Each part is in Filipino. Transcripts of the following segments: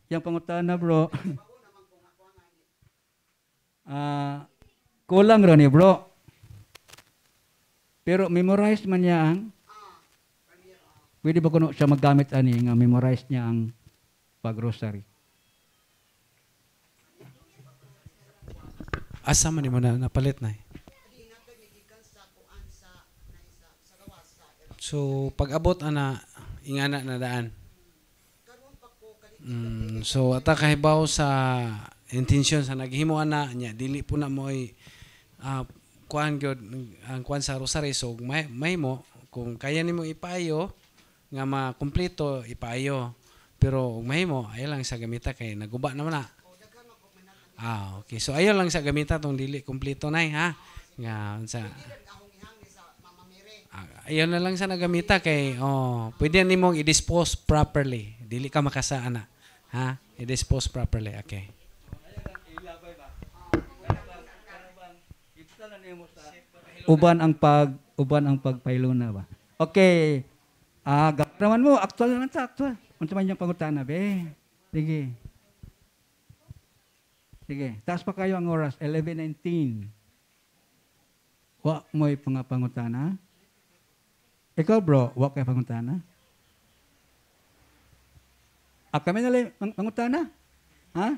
Yang pangutana bro, kulang ron ni bro. Pero memorize man niya ang, pwede ba kuno siya maggamit ani nga memorize niya ang pag-rosary? Asa man mo na napalit na. So pag-abot ana ingana na daan. So ata kahibaw sa intention sa naghimo ana nya dili po na mo ay kuan gyud ang kuan sa rosary so may mo kung kaya nimo ipayo nga makumpleto ipayo pero may mo ayo lang sa gamita kay naguba naman na. Okay. So ayo lang sa gamita tong dili kumpleto nay ha. Nga sa ayo na lang sa nagamita kay pwede nimong i-dispose properly. Dili ka makasaan na. Ha? I-dispose properly. Okay. Uban ang pagpaylo na ba? Okay. Gapraman mo, aktual naman sa aktual. Unsa man yung pangutana be? Sige. Sige, taas pa kayo ang oras, 11:19. Wa mo'y pangutana? Ikaw bro, wa kay pangutana? Kami na lang pangutana? Ha?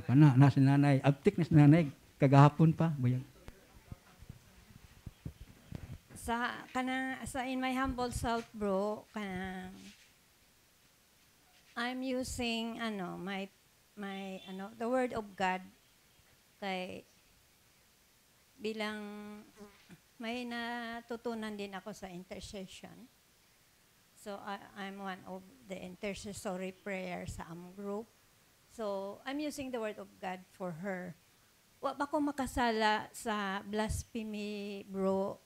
Kana, nasa nanay. Abtik na si nanay. Kagahapon pa. Bayag. Sa in my humble self, bro, I'm using the word of God kay bilang may natutunan din ako sa intercession. So I'm one of the intercessory prayer sa group. So I'm using the word of God for her. Wa ba ko makasala sa blasphemy, bro?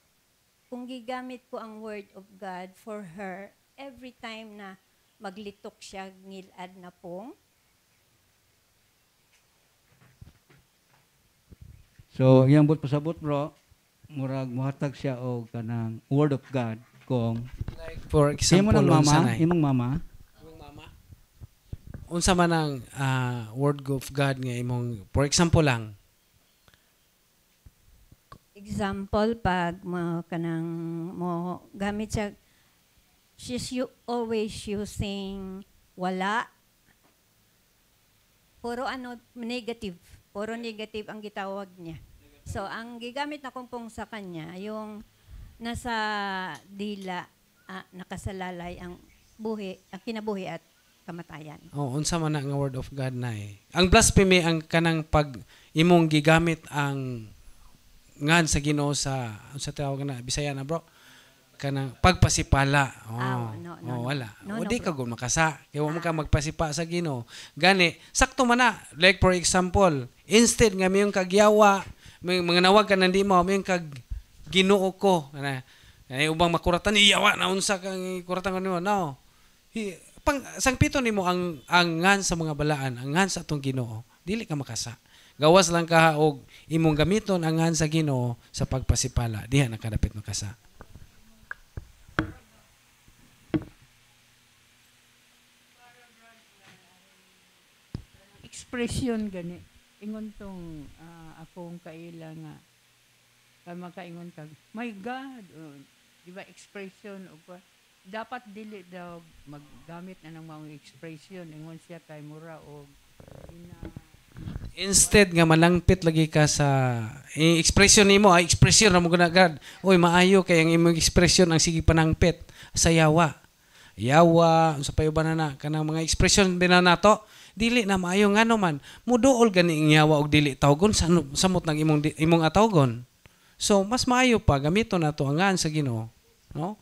Kung gigamit ko ang word of God for her every time na maglitok siya ngilad na pong. So, iyang but pasabot bro, murag muhatag siya og kanang word of God kung like for example imong mama unsa man ang word of God nga imong for example lang Example, pag mo gamit siya, she's always using wala. Puro negative. Puro negative ang gitawag niya. So, ang gigamit na kumpong sa kanya, yung nasa dila, nakasalalay ang kinabuhi at kamatayan. Unsa man nga word of God na eh. Ang blasphemy ang kanang pag imong gigamit ang ngan sa Ginoo sa tawag na Bisaya na bro kanang pagpasipala wala di ka gud makasa kay wa mo ka magpasipa sa Ginoo gani sakto man na like for example instead nga miyong kagyawa mga nawag ka nandi mo miyong kag Ginoo ko ay ubang makuratan iyawa na unsa kang kuratan nimo no sang pito nimo ang ngan sa mga balaan ang ngan sa atong Ginoo dili ka makasa. Gawas lang ka og imong gamiton ang ngan sa Ginoo sa pagpasipala. Diha nakadapit makasa. Expression gani. Ingon tong akong kaila nga makaingon kag my God. Di ba expression o dapat dili daw maggamit na ng mga expression ingon siya kay mura og instead nga malangpit lagi ka sa expression nimo expression ra mo gunagad oy maayo kay ang imong expression ang sige panangpit sa yawa sa payuban na kanang mga expression binanato dili na maayo ngano man muduol gani ang yawa og dili tawgon samot nang imong atawgon so mas maayo pa gamiton nato ang ngan sa Ginoo no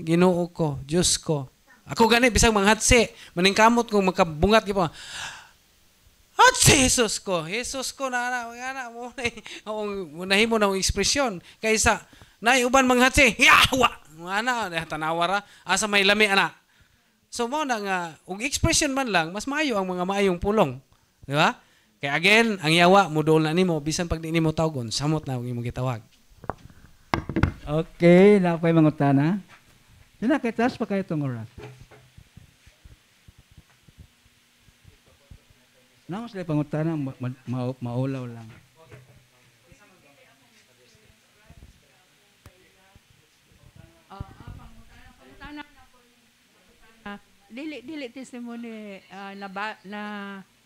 Ginoo ko Dios ko ako gani bisag manghatsi maningkamot kung makabungat gyud at si Jesus ko na mo nahimo na ang ekspresyon kaysa naiuban manghatsi yawa tanawara asa may lami ana so mo na nga og expression man lang mas maayo ang mga maayong pulong di ba kay again ang yawa muduol na nimo bisan pag di nimo tawgon samot na ang imong gitawag. Okay, napay mangutana. Dina kay tas pa kayo tong oras. Nang sila pangutana, maulaw lang. Dili testimony na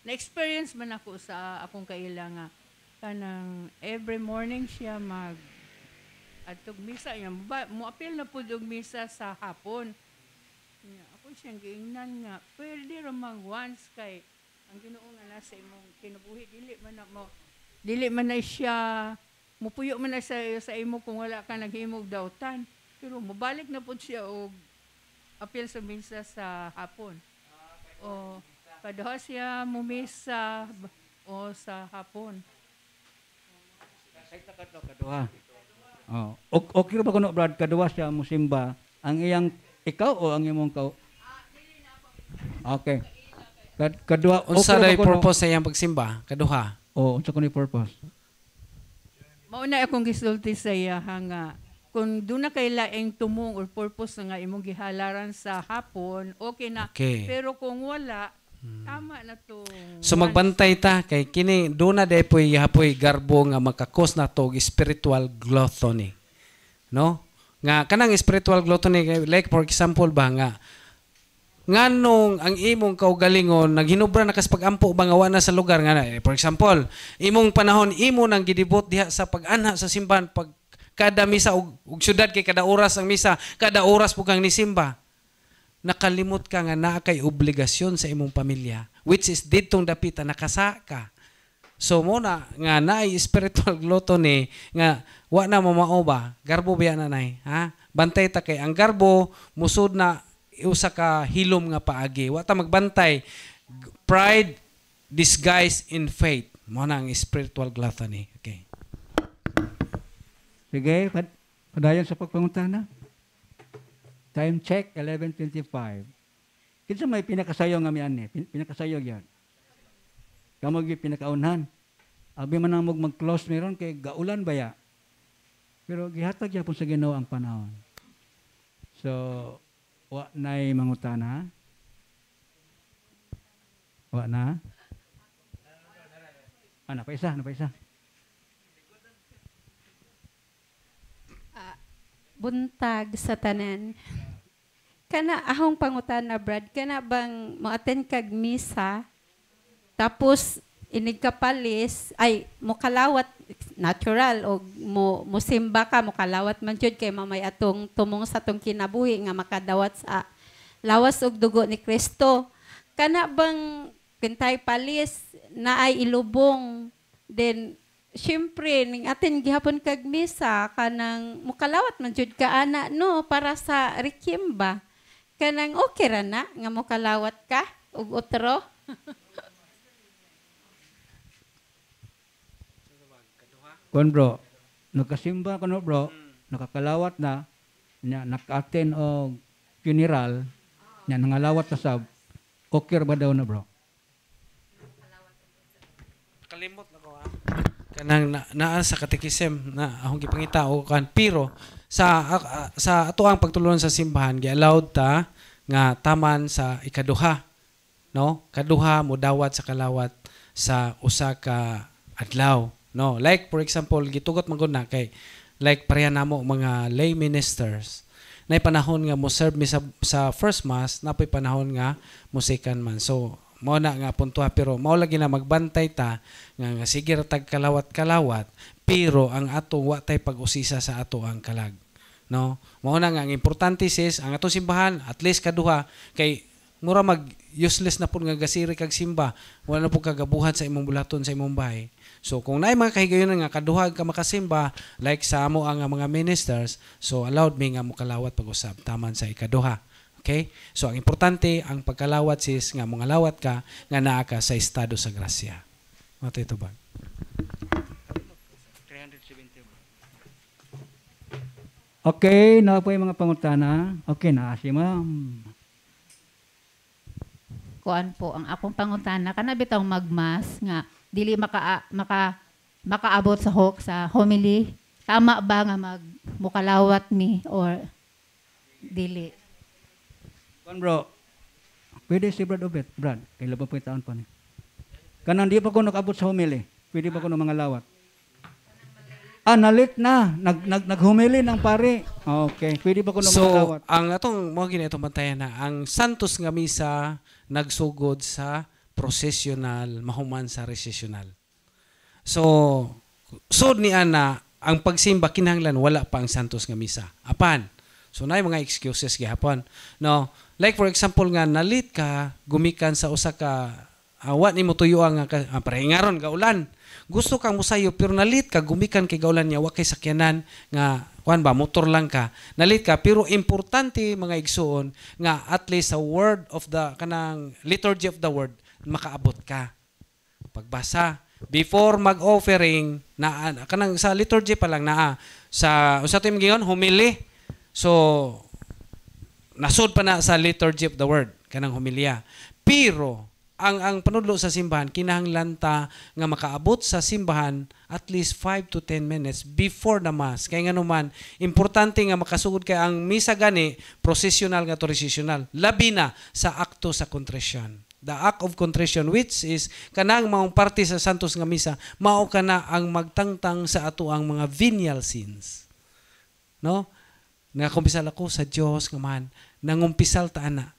experience man ako sa akong kailangan kanang every morning siya atog misa niya mo apil na pud og misa sa hapon. Ako siyang giingnan nga pwede ra mang once kay ang Ginoo nga nasa imong kinabuhi dili man na siya mupuyo man na sa imo kung wala ka naghimog dawtan pero mobalik na pud siya og apil sa misa sa hapon. O kaduha siya mumisa o sa hapon. Kaduha. Oh, okay ba kuno Brad kaduha siya musimba ang iyang ikaw o ang imong Okay. Kaduha Unsa okay day purpose sa iyang pagsimba? Kaduha. unsa kuno purpose? Mao na akong gisulti sa iya nga kung doon na kay laing tumong or purpose nga imong gihalaran sa hapon, okay na. Okay. Pero kung wala, tama na to. So magbantay ta kay kini do na day hapoy garbo nga makakos na to og spiritual gluttony. No? Nga kanang spiritual gluttony like for example ba nga nganong ang imong kaugalingon naghinubra na kas pagampo ba nga wa na sa lugar nga for example imong panahon imo nang gidibot diha sa pag-anha sa simbahan pag kada misa og syudad kay kada oras ang misa kada oras po kang nisimba nakalimot ka nga naa kay obligasyon sa imong pamilya which is didtong dapita nakasa ka so mo na nga naay spiritual gluttony nga wa na mamao ba garbo biya nanay ha bantay ta kay ang garbo musud na usa ka hilom nga paagi wa ta magbantay pride disguised in faith mo na ang spiritual gluttony okay. Sige, padayon sa pagpangutana. Time check, 11:25. Kinsa may pinakasayo nga mian ni? Pinakasayo yan. Kamo gi pinakaunhan. Abi man nang mag-close meron kay gaulan baya. Pero gihatag gyapon sa Ginoo ang panahon. So, wa nay mangutana. Wa na. Ano pa isa? Buntag sa tanan. Kana ahong pangutana Brad, kana bang mo-attend kag misa tapos inig kapalis ay mokalawat natural o musimba ka mokalawat man jud kay mamay atong tumong sa tong kinabuhi nga makadawat sa lawas og dugo ni Kristo. Kana bang kintay palis na ay ilubong then siyempre, ning atin gihapon kag misa kanang mukalawat man jud ka ana no para sa requiem ba. Kanang okay ra na nga mukalawat ka og otro. Kon bro, nakasimba kono bro, nakakalawat na nya naka-attend og funeral nya nangalawat ta sab. Okay ra ba daw na bro? Kalimot na ko ha. Kanang naa sa katekisem na akong gipangita o kan pero sa ato ang pagtulon sa simbahan gi-allowed ta nga taman sa ikaduha no kaduha mo dawat sa kalawat sa usa ka adlaw no like for example gitugot man gud na kay like pareha namo mga lay ministers nay panahon nga mo serve mi sa first mass napay panahon nga mo second man so mao na nga puntuha pero mao lagi na magbantay ta nga sige ra tag kalawat pero ang ato wa tay pag-usisa sa ato ang kalag no mao na nga ang importante sis ang atong simbahan at least kaduha kay mura mag useless na pud nga gasiri kag simba wala na pud kagabuhat sa imong bulaton sa imong bahay so kung naay mga kahigayon nga kaduha ka makasimba like sa amo ang mga ministers so allowed me nga mo kalawat pag-usab taman sa ikaduha. Okay? So, ang importante, ang pagkalawat sis, nga mga lawat ka, nga naa ka sa estado sa grasya. Mata ito ba? 370. Okay, na po yung mga pangutana. Okay na, si ma'am. Kuan po, ang akong pangutana, kana bitaw magmas, nga, dili makaabot sa homily. Tama ba nga mukalawat mi or dili? Kon bro, pwede si Brad Obet. Brad, kay 20 taon pa ni. Kanang di pa ko nakabot sa homily. Pwede pa ko ng mga lawat. Nalit na. Naghumili ng pare. Okay. Pwede pa ko ng mga lawat. So, ang atong mo gini itong bantayan na ang Santos nga misa nagsugod sa prosesyonal mahuman sa resessional. So, sud ni ana ang pagsimba kinahanglan wala pa ang Santos nga misa. Apan. So naay mga excuses gihapon. No, like for example nga nalit ka gumikan sa usa ka wa nimo tuyoan nga parehingaron gaulan. Gusto kang musayo pero nalit ka gumikan kay gaulan niya wa kay sakyanan nga kuan ba motor lang ka. Nalit ka pero importante mga igsuon nga at least sa word of the kanang liturgy of the word makaabot ka. Pagbasa before mag-offering na kanang sa liturgy pa lang na sa usa to giyon homily. So nasud pa na sa liturgy of the word kanang homilya. Pero ang panudlo sa simbahan kinahanglan ta nga makaabot sa simbahan at least 5 to 10 minutes before the mass. Kaya nga naman importante nga makasugod kay ang misa gani processional nga to recessional. Labi na sa akto sa contrition. The act of contrition which is kanang maong parte sa Santos nga misa mao kana ang magtangtang sa ato ang mga venial sins. No? Nakumpisal ako sa Dios nga man nangumpisal ta ana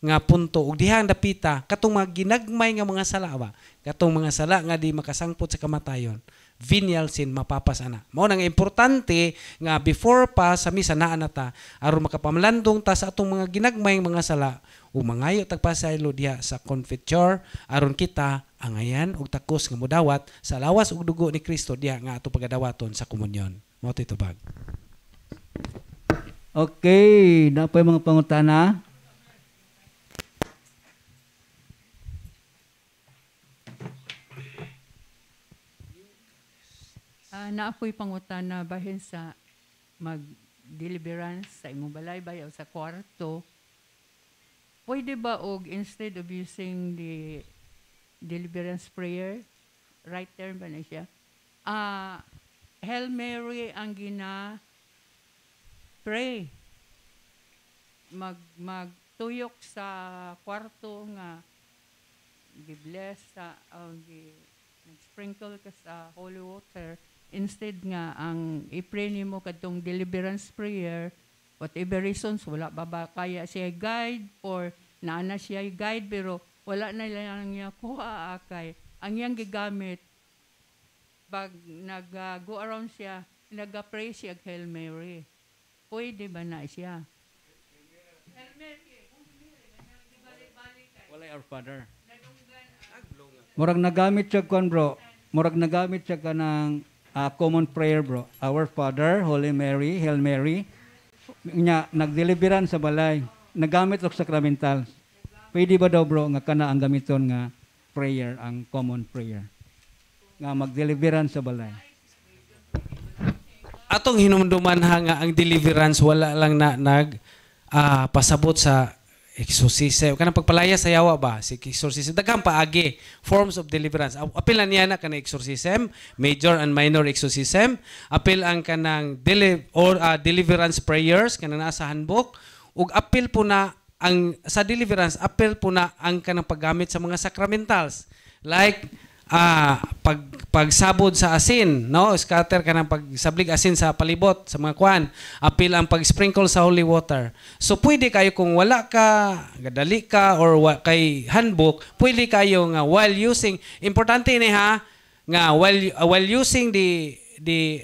nga punto ug dihang dapita katong mga ginagmay nga mga sala ba katong mga sala nga di makasangpot sa kamatayon venial sin mapapas ana mao nang importante nga before pa sa misa naa na ta aron makapamlandong ta sa atong mga ginagmay mga sala ug mangayo tagpasaylo diha sa confiteor aron kita angayan ug takos nga modawat sa lawas ug dugo ni Kristo diha nga ato pagadawaton sa komunyon mao toy tubag. Okay, na pa yung mga pangutana. Naapoy pangutana bahin sa mag-deliverance sa imong balay o sa kwarto. Pwede ba og instead of using the deliverance prayer, right term ba na siya? Hail Mary ang pray. Magtuyok sa kwarto nga gi-bless sa nag-sprinkle ka sa holy water. Instead nga, ang i-pray nimo kadtong deliverance prayer, whatever reasons, wala ba kaya siya guide or naana siya guide, pero wala na lang niya kuha akay. Ang iyang gigamit, pag nag-go around siya, nag-pray siya Hail Mary. Pwede ba na siya? Hail Mary. Wala Our Father. Murag nagamit siya kon bro. Murag nagamit siya kanang common prayer bro. Our Father, Holy Mary, Hail Mary. Nya nagdeliveran sa balay. Nagamit og sacramentals. Pwede ba daw bro nga kana ang gamiton nga prayer, ang common prayer? Nga magdeliveran sa balay. Atong hinumduman nga ang deliverance wala lang na pasabot sa exorcism. Kanang pagpalaya sa yawa ba? Si exorcism. Daghang paagi. Forms of deliverance. Apil na niya na kanang exorcism. Major and minor exorcism. Apil ang kanang deliverance prayers. Kanang nasa handbook. Ug apil po na ang sa deliverance. Apil po na ang kanang paggamit sa mga sacramentals. Like pagsabod sa asin, no? Scatter ka ng pagsablig asin sa palibot, sa mga kwan. Apil ang pag-sprinkle sa holy water. So, pwede kayo kung wala ka, gadali ka, or kay handbook, pwede kayo nga while using, importante ni ha, nga while using the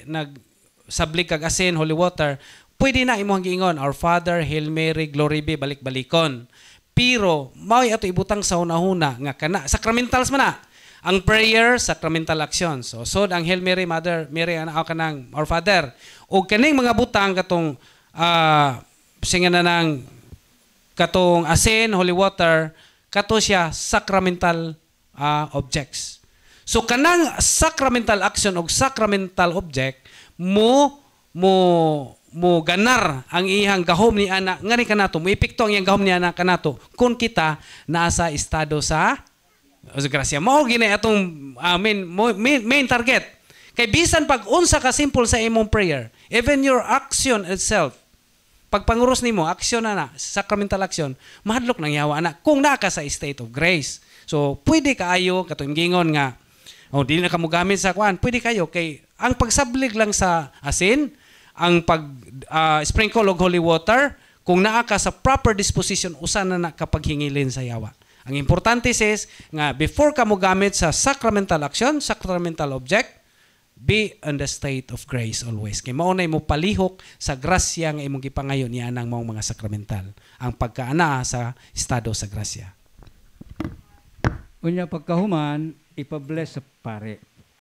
nagsablig kag asin, holy water, pwede na imong giingon, Our Father, Hail Mary, Glory be, balik-balikon. Pero, mao'y ato ibutang sa una-una, nga kana, sacramentals man na. Ang prayer, sacramental actions. So ang Hail Mary, Mother Mary, anak ka ng Our Father. O kaning mga butang katong singa na ng katong asin, holy water, kato siya sacramental objects. So kanang sacramental action o sacramental object mo ganar ang iyang gahom ni anak ngani kanato mo epekto ang iyang gahom ni anak kanato kung kita nasa estado sa grasya mao gini atong main target kay bisan pag unsa ka simple sa imong prayer even your action itself pag panguros nimo, aksyon na sacramental action, mahadlok nang yawa na kung naa ka sa state of grace. So, pwede kaayo, katong gingon nga, dili na ka mo gamit sa kuan, pwede kayo, kay ang pagsablig lang sa asin, ang sprinkle og holy water, kung naa ka sa proper disposition, usa na kapag hingilin sa yawa. Ang importante is nga before ka mo gamit sa sacramental action, sacramental object, be on the state of grace always. Kay mao nay mo palihok sa grasya nga imong gipangayo niya nang maong mga sakramental. Ang pagkaana sa estado sa grasya. Unya pagkahuman, ipabless sa pare.